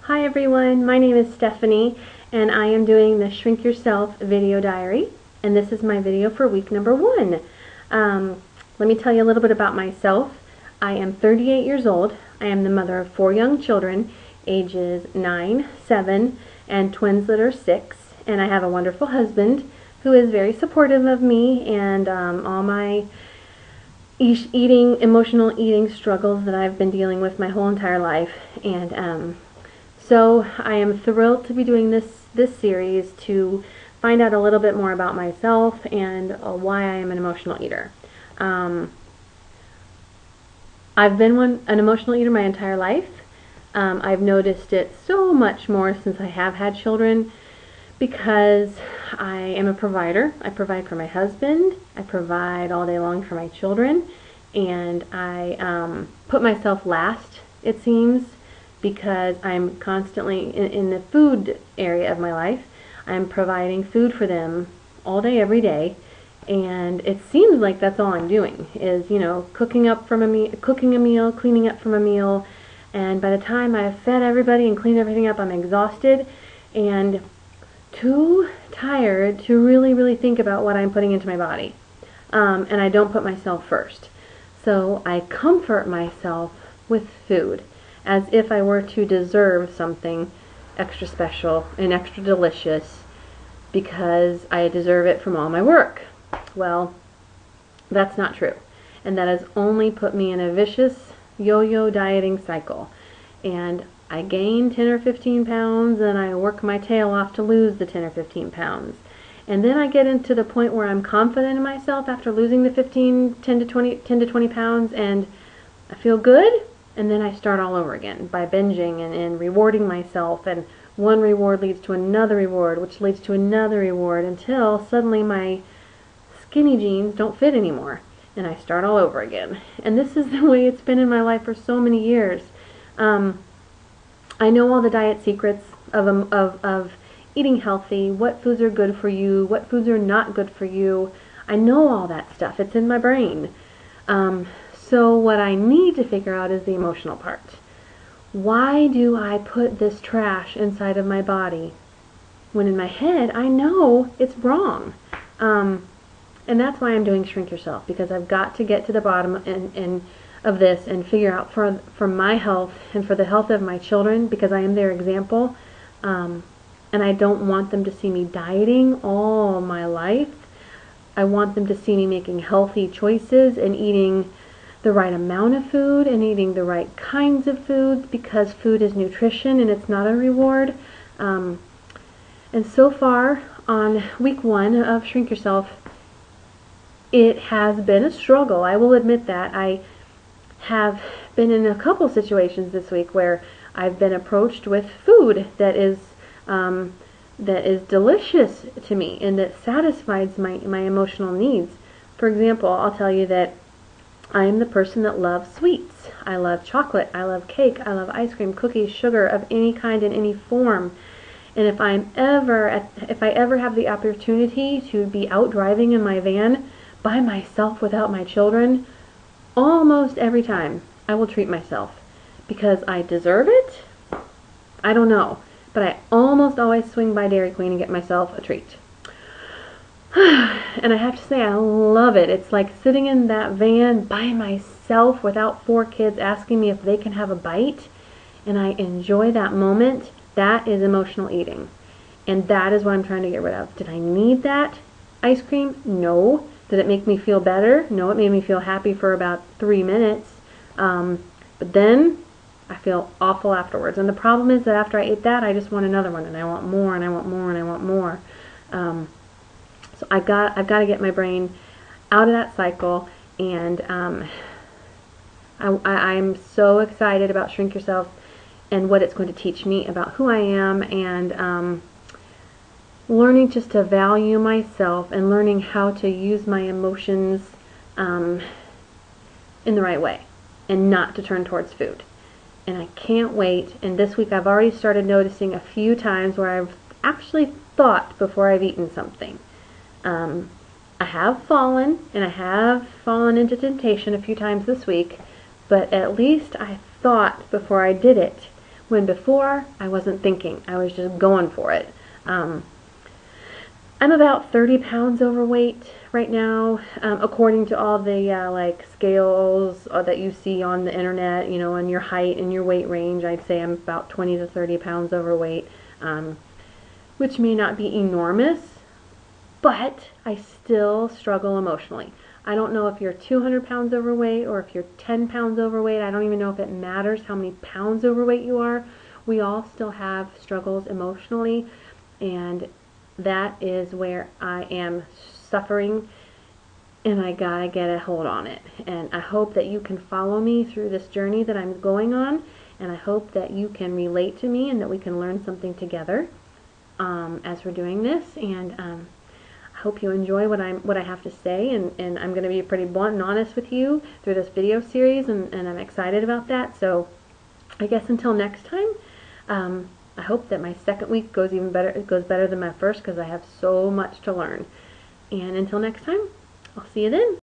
Hi everyone, my name is Stephanie and I am doing the Shrink Yourself video diary, and this is my video for week number 1. Let me tell you a little bit about myself. I am 38 years old. I am the mother of 4 young children, ages 9, 7, and twins that are 6, and I have a wonderful husband who is very supportive of me and all my emotional eating struggles that I've been dealing with my whole entire life. And so I am thrilled to be doing this series to find out a little bit more about myself and why I am an emotional eater. I've been an emotional eater my entire life. I've noticed it so much more since I have had children because I am a provider. I provide for my husband. I provide all day long for my children, and I put myself last, it seems, because I'm constantly in the food area of my life. I'm providing food for them all day, every day, and it seems like that's all I'm doing is, cooking a meal, cleaning up from a meal, and by the time I've fed everybody and cleaned everything up, I'm exhausted and too tired to really think about what I'm putting into my body. And I don't put myself first. So I comfort myself with food, as if I were to deserve something extra special and extra delicious because I deserve it from all my work. Well, that's not true. And that has only put me in a vicious yo-yo dieting cycle. And I gain 10 or 15 pounds and I work my tail off to lose the 10 or 15 pounds. And then I get into the point where I'm confident in myself after losing the 10 to 20 pounds, and I feel good. And then I start all over again by binging and rewarding myself, and one reward leads to another reward, which leads to another reward, until suddenly my skinny jeans don't fit anymore, and I start all over again. And this is the way it's been in my life for so many years. I know all the diet secrets of eating healthy, what foods are good for you, what foods are not good for you. I know all that stuff. It's in my brain. So what I need to figure out is the emotional part. Why do I put this trash inside of my body when in my head I know it's wrong? And that's why I'm doing Shrink Yourself, because I've got to get to the bottom of this and figure out for my health and for the health of my children, because I am their example. And I don't want them to see me dieting all my life. I want them to see me making healthy choices and eating the right amount of food and eating the right kinds of foods, because food is nutrition and it's not a reward. And so far on week 1 of Shrink Yourself, it has been a struggle. I will admit that. I have been in a couple situations this week where I've been approached with food that is delicious to me and that satisfies my emotional needs. For example, I'll tell you that I am the person that loves sweets. I love chocolate, I love cake, I love ice cream, cookies, sugar of any kind in any form. And if I ever have the opportunity to be out driving in my van by myself without my children, almost every time I will treat myself, because I deserve it. I don't know, but I almost always swing by Dairy Queen and get myself a treat. And I have to say, I love it. It's like sitting in that van by myself without 4 kids asking me if they can have a bite, and I enjoy that moment. That is emotional eating, and that is what I'm trying to get rid of. Did I need that ice cream? No. Did it make me feel better? No, it made me feel happy for about 3 minutes, but then I feel awful afterwards. And the problem is that after I ate that, I just want another one, and I want more, and I want more, and I want more. So I've got to get my brain out of that cycle, and I'm so excited about Shrink Yourself and what it's going to teach me about who I am, and learning just to value myself and learning how to use my emotions in the right way and not to turn towards food. And I can't wait. And this week I've already started noticing a few times where I've actually thought before I've eaten something. I have fallen, and I have fallen into temptation a few times this week, but at least I thought before I did it, when before I wasn't thinking. I was just going for it. I'm about 30 pounds overweight right now, according to all the like scales that you see on the internet, you know, and your height and your weight range. I'd say I'm about 20 to 30 pounds overweight, which may not be enormous, but I still struggle emotionally. I don't know if you're 200 pounds overweight or if you're 10 pounds overweight. I don't even know if it matters how many pounds overweight you are. We all still have struggles emotionally, and that is where I am suffering, and I gotta get a hold on it. And I hope that you can follow me through this journey that I'm going on, and I hope that you can relate to me and that we can learn something together as we're doing this. And I hope you enjoy what I have to say, and I'm going to be pretty blunt and honest with you through this video series, and I'm excited about that. So I guess until next time, I hope that my second week goes even better. It goes better than my first, because I have so much to learn. And until next time, I'll see you then.